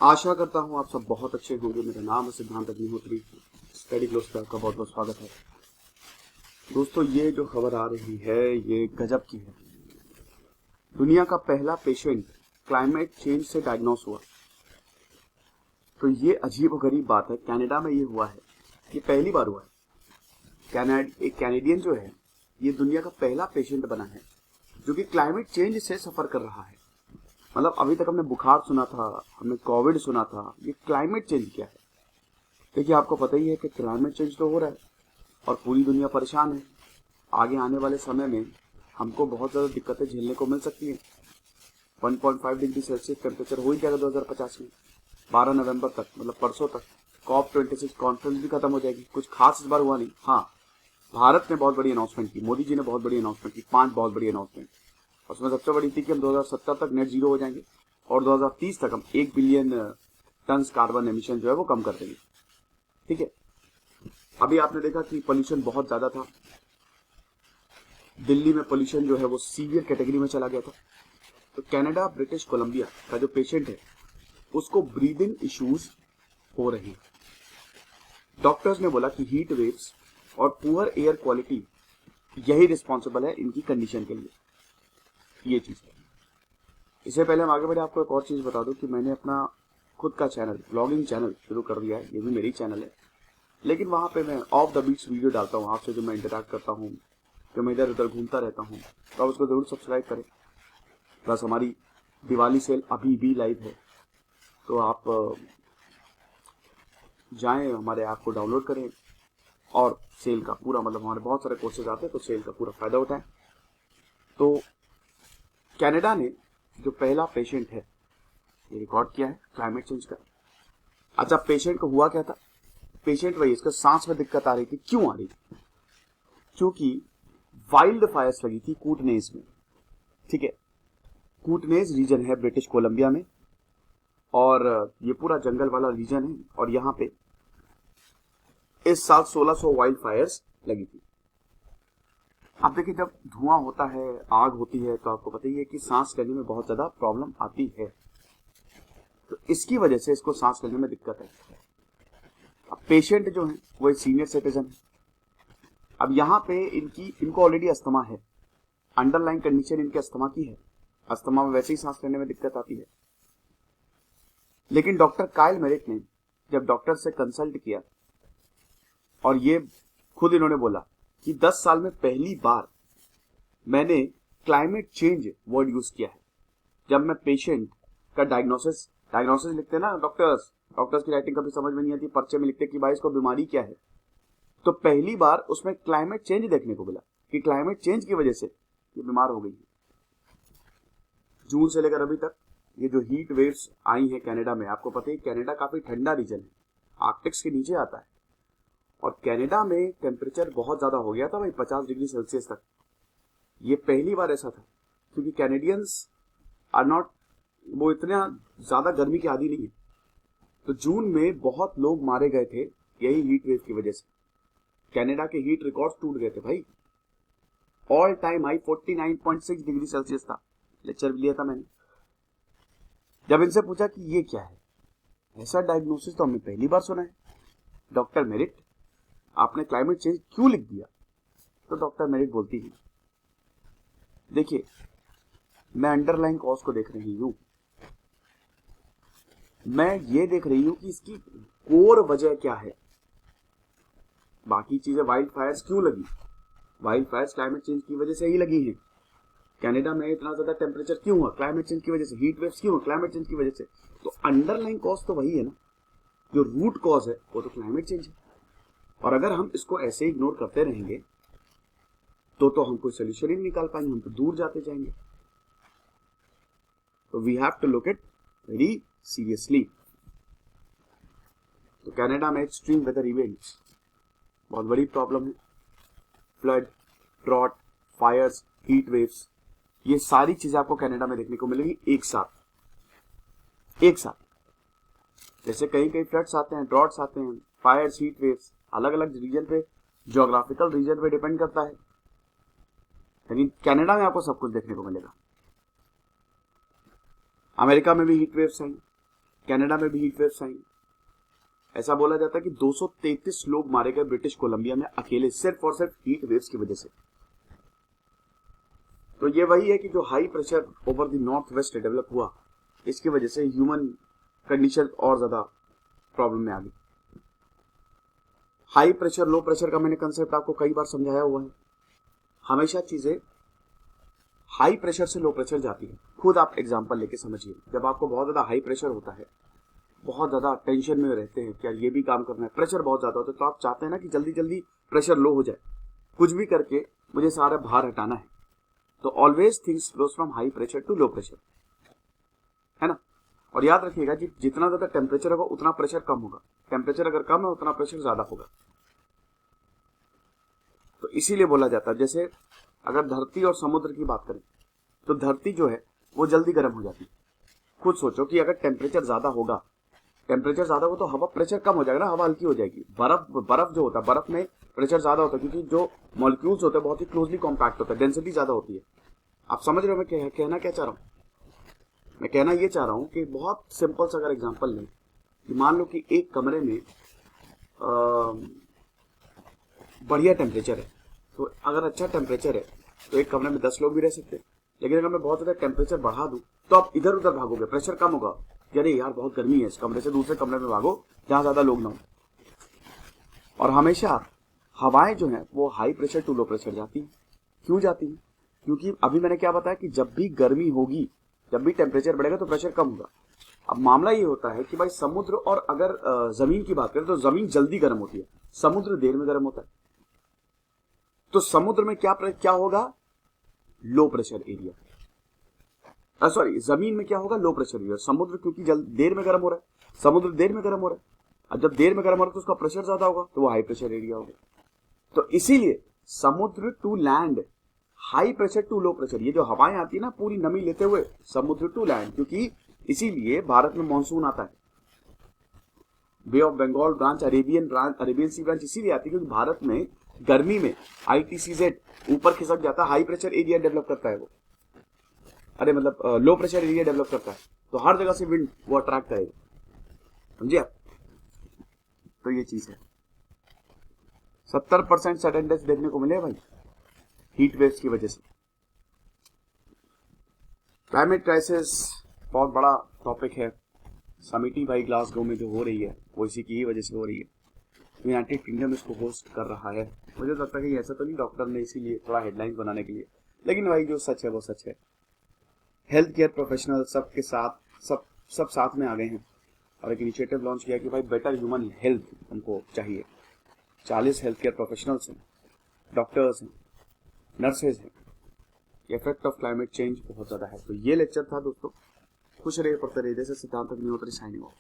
आशा करता हूँ आप सब बहुत अच्छे होंगे। मेरा नाम है सिद्धांत अग्निहोत्री। स्टडी ग्लोस पे आपका बहुत बहुत स्वागत है। दोस्तों, ये जो खबर आ रही है ये गजब की है। दुनिया का पहला पेशेंट क्लाइमेट चेंज से डायग्नोस हुआ। तो ये अजीब और गरीब बात है। कनाडा में ये हुआ है, ये पहली बार हुआ है। एक कैनेडियन जो है ये दुनिया का पहला पेशेंट बना है जो कि क्लाइमेट चेंज से सफर कर रहा है। मतलब अभी तक हमने बुखार सुना था, हमने कोविड सुना था, ये क्लाइमेट चेंज क्या है? देखिए, आपको पता ही है कि क्लाइमेट चेंज तो हो रहा है और पूरी दुनिया परेशान है। आगे आने वाले समय में हमको बहुत ज़्यादा दिक्कतें झेलने को मिल सकती हैं। 1.5 डिग्री सेल्सियस टेम्परेचर हो ही जाएगा 2050 में। 12 नवंबर तक, मतलब परसों तक COP26 कॉन्फ्रेंस भी खत्म हो जाएगी। कुछ खास इस बार हुआ नहीं। हाँ, भारत ने बहुत बड़ी अनाउंसमेंट की, मोदी जी ने बहुत बड़ी अनाउंसमेंट की, 5 बहुत बड़ी अनाउंसमेंट। उसमें सबसे बड़ी थी कि हम 2070 तक नेट जीरो हो जाएंगे और 2030 तक हम 1 बिलियन टन कार्बन एमिशन जो है वो कम कर देंगे। ठीक है, अभी आपने देखा कि पोल्यूशन बहुत ज्यादा था। दिल्ली में पोल्यूशन जो है वो सीवियर कैटेगरी में चला गया था। तो कनाडा ब्रिटिश कोलंबिया का जो पेशेंट है उसको ब्रीदिंग इश्यूज हो रही है। डॉक्टर्स ने बोला कि हीट वेव्स और पुअर एयर क्वालिटी यही रिस्पॉन्सिबल है इनकी कंडीशन के लिए। ये चीज है। इससे पहले हम आगे बढ़े, आपको एक और चीज बता दूं कि मैंने अपना खुद का चैनल, ब्लॉगिंग चैनल शुरू कर दिया है। ये भी मेरी चैनल है, लेकिन वहां पे मैं ऑफ द बीट्स वीडियो डालता हूँ। आपसे जो मैं इंटरेक्ट करता हूँ, जो मैं इधर उधर घूमता रहता हूँ, तो आप उसको जरूर सब्सक्राइब करें। प्लस हमारी दिवाली सेल अभी भी लाइव है, तो आप जाएं, हमारे ऐप को डाउनलोड करें और सेल का पूरा, मतलब हमारे बहुत सारे कोर्सेज आते हैं, तो सेल का पूरा फायदा उठाएं। तो कनाडा ने जो पहला पेशेंट है ये रिकॉर्ड किया है क्लाइमेट चेंज का। अच्छा, पेशेंट को हुआ क्या था? पेशेंट वही, इसका सांस में दिक्कत आ रही थी। क्यों आ रही थी? क्योंकि वाइल्ड फायर्स लगी थी कूटनेज में। ठीक है, कूटनेज रीजन है ब्रिटिश कोलंबिया में और ये पूरा जंगल वाला रीजन है और यहाँ पे इस साल 1600 वाइल्ड फायर्स लगी थी। अब देखिए, जब धुआं होता है, आग होती है, तो आपको पता ही है कि सांस लेने में बहुत ज्यादा प्रॉब्लम आती है। तो इसकी वजह से इसको सांस लेने में दिक्कत है। अब पेशेंट जो है वो एक सीनियर सिटीजन है। अब यहाँ पे इनको ऑलरेडी अस्थमा है, अंडरलाइन कंडीशन इनके अस्थमा की है। अस्थमा में वैसे ही सांस लेने में दिक्कत आती है। लेकिन डॉक्टर काइल मेरिट ने जब डॉक्टर से कंसल्ट किया और ये खुद इन्होंने बोला कि 10 साल में पहली बार मैंने क्लाइमेट चेंज वर्ड यूज किया है। जब मैं पेशेंट का डायग्नोसिस लिखते हैं ना डॉक्टर्स की राइटिंग कभी समझ में नहीं आती, पर्चे में लिखते कि भाई इसको बीमारी क्या है, तो पहली बार उसमें क्लाइमेट चेंज देखने को मिला कि क्लाइमेट चेंज की वजह से ये बीमार हो गई है। जून से लेकर अभी तक ये जो हीट वेव्स आई हैं कनाडा में, आपको पता है कनाडा काफी ठंडा रीजन है, आर्कटिक्स के नीचे आता है और कनाडा में टेम्परेचर बहुत ज्यादा हो गया था भाई, 50 डिग्री सेल्सियस तक। ये पहली बार ऐसा था, क्योंकि कैनेडियंस आर नॉट, वो इतना ज्यादा गर्मी के आदी नहीं है। तो जून में बहुत लोग मारे गए थे यही हीट वेव की वजह से। कनाडा के हीट रिकॉर्ड्स टूट गए थे भाई। All time high 49.6 degree Celsius था। लेक्चर भी लिया था मैंने। जब इनसे पूछा कि ये क्या है, ऐसा डायग्नोसिस तो हमने पहली बार सुना है, डॉक्टर मेरिट आपने क्लाइमेट चेंज क्यों लिख दिया? तो डॉक्टर मेरिट बोलती है, देखिए मैं अंडरलाइन कॉज को देख रही हूं, मैं ये देख रही हूं कि इसकी कोर वजह क्या है। बाकी चीजें, वाइल्ड फायर्स क्यों लगी? वाइल्ड फायर्स क्लाइमेट चेंज की वजह से ही लगी है। कनाडा में इतना ज्यादा टेम्परेचर क्यों हुआ? क्लाइमेट चेंज की वजह से। हीट वेव्स क्यों हुआ? क्लाइमेट चेंज की वजह से। तो अंडरलाइन कॉज तो वही है ना, जो रूट कॉज है वो तो क्लाइमेट चेंज है। और अगर हम इसको ऐसे इग्नोर करते रहेंगे तो हम कोई सोल्यूशन ही नहीं निकाल पाएंगे, हम तो दूर जाते जाएंगे। तो we have to look it very seriously. तो कनाडा में एक्सट्रीम वेदर इवेंट्स बहुत बड़ी प्रॉब्लम है। Flood, drought, fires, heat waves, ये सारी चीजें आपको कनाडा में देखने को मिलेगी एक साथ। जैसे कहीं कहीं फ्लड्स आते हैं, ड्रॉट्स आते हैं, फायर्स, हीट वेव्स, अलग अलग रीजन पे, ज्योग्राफिकल रीजन पे डिपेंड करता है। लेकिन कनाडा में आपको सब कुछ देखने को मिलेगा। अमेरिका में भी हीट वेव्स आई, कनाडा में भी हीट वेव्स आएंगी। ऐसा बोला जाता है कि 233 लोग मारे गए ब्रिटिश कोलंबिया में अकेले सिर्फ और सिर्फ हीट वेव्स की वजह से। तो ये वही है कि जो high pressure over the north west develop हुआ, इसकी वजह से ह्यूमन कंडीशन और ज्यादा प्रॉब्लम में आ गई। हाई प्रेशर लो प्रेशर का मैंने कंसेप्ट आपको कई बार समझाया हुआ है। हमेशा चीजें हाई प्रेशर से लो प्रेशर जाती है। खुद आप एग्जांपल लेके समझिए, जब आपको बहुत ज्यादा हाई प्रेशर होता है, बहुत ज्यादा टेंशन में रहते हैं, क्या ये भी काम करना है, प्रेशर बहुत ज्यादा होता है, तो आप चाहते हैं ना कि जल्दी जल्दी प्रेशर लो हो जाए, कुछ भी करके मुझे सारा भार हटाना है। तो always things flows from high pressure to low pressure, है ना। और याद रखिएगा जितना ज्यादा टेम्परेचर होगा उतना प्रेशर कम होगा, टेम्परेचर अगर कम है उतना प्रेशर ज्यादा होगा। तो इसीलिए बोला जाता है, जैसे अगर धरती और समुद्र की बात करें तो धरती जो है वो जल्दी गर्म हो जाती है। खुद सोचो कि अगर टेम्परेचर ज्यादा होगा, टेम्परेचर ज्यादा हो तो हवा प्रेशर कम हो जाएगा ना, हवा हल्की हो जाएगी। बर्फ जो होता है, बर्फ में प्रेशर ज्यादा होता है क्योंकि जो मॉलिक्यूल्स होते हैं बहुत ही क्लोजली कॉम्पैक्ट होता है, डेंसिटी ज्यादा होती है। आप समझ रहे हो मैं कहना क्या चाह रहा हूँ? मैं कहना ये चाह रहा हूँ कि बहुत सिंपल सा अगर एग्जांपल लें कि मान लो कि एक कमरे में बढ़िया टेम्परेचर है, तो अगर अच्छा टेम्परेचर है तो एक कमरे में 10 लोग भी रह सकते हैं। लेकिन अगर मैं बहुत ज्यादा टेम्परेचर बढ़ा दूं तो आप इधर उधर भागोगे, प्रेशर कम होगा, अरे यार बहुत गर्मी है, इस कमरे से दूसरे कमरे में भागो जहां ज्यादा लोग ना हो। और हमेशा हवाएं जो है वो high pressure to low pressure जाती है। क्यों जाती है? क्योंकि अभी मैंने क्या बताया कि जब भी गर्मी होगी, जब भी टेम्परेचर बढ़ेगा तो प्रेशर कम होगा। अब मामला ये होता है कि भाई समुद्र और अगर जमीन की बात करें तो जमीन जल्दी गर्म होती है, समुद्र देर में गर्म होता है। तो समुद्र में क्या होगा? Low pressure area. सॉरी, जमीन में क्या होगा? Low pressure area. समुद्र क्योंकि देर में गर्म हो रहा है, समुद्र देर में गर्म हो रहा है, अब जब देर में गर्म हो रहा है तो उसका प्रेशर ज्यादा होगा, तो वो हाई प्रेशर एरिया होगा। तो इसीलिए समुद्र to land high pressure to low pressure, ये जो हवाएं आती है ना पूरी नमी लेते हुए समुद्र टू लैंड, क्योंकि इसीलिए भारत में मानसून आता है। Bay of Bengal branch, Arabian sea branch इसीलिए आती है क्योंकि भारत में गर्मी में ITCZ ऊपर खिसक जाता है, हाई प्रेशर एरिया डेवलप करता है वो, अरे मतलब लो प्रेशर एरिया डेवलप करता है, तो हर जगह से विंड वो अट्रैक्ट करेगा, समझिए आप। तो ये चीज है। 70% सडन डेथ देखने को मिले भाई हीट वेव्स की वजह से। क्लाइमेट क्राइसिस बहुत बड़ा टॉपिक है। समिटी भाई ग्लासगो में जो हो रही है वो इसी की ही वजह से हो रही है। यूनाइटेड किंगडम इसको होस्ट कर रहा है। मुझे लगता है कि ऐसा तो नहीं डॉक्टर ने इसीलिए थोड़ा हेडलाइंस बनाने के लिए, लेकिन भाई जो सच है वो सच है। हेल्थ केयर प्रोफेशनल सबके साथ सब साथ में आ गए हैं और एक इनिशिएटिव लॉन्च किया कि भाई बेटर ह्यूमन हेल्थ हमको चाहिए। 40 हेल्थ केयर प्रोफेशनल्स हैं, डॉक्टर्स हैं, नर्सेज हैं। इफेक्ट ऑफ क्लाइमेट चेंज बहुत ज्यादा है। तो ये लेक्चर था दोस्तों। खुश रहिए, पढ़ते रहिए। जैसे सिद्धांत अग्निहोत्री साइनिंग ऑफ।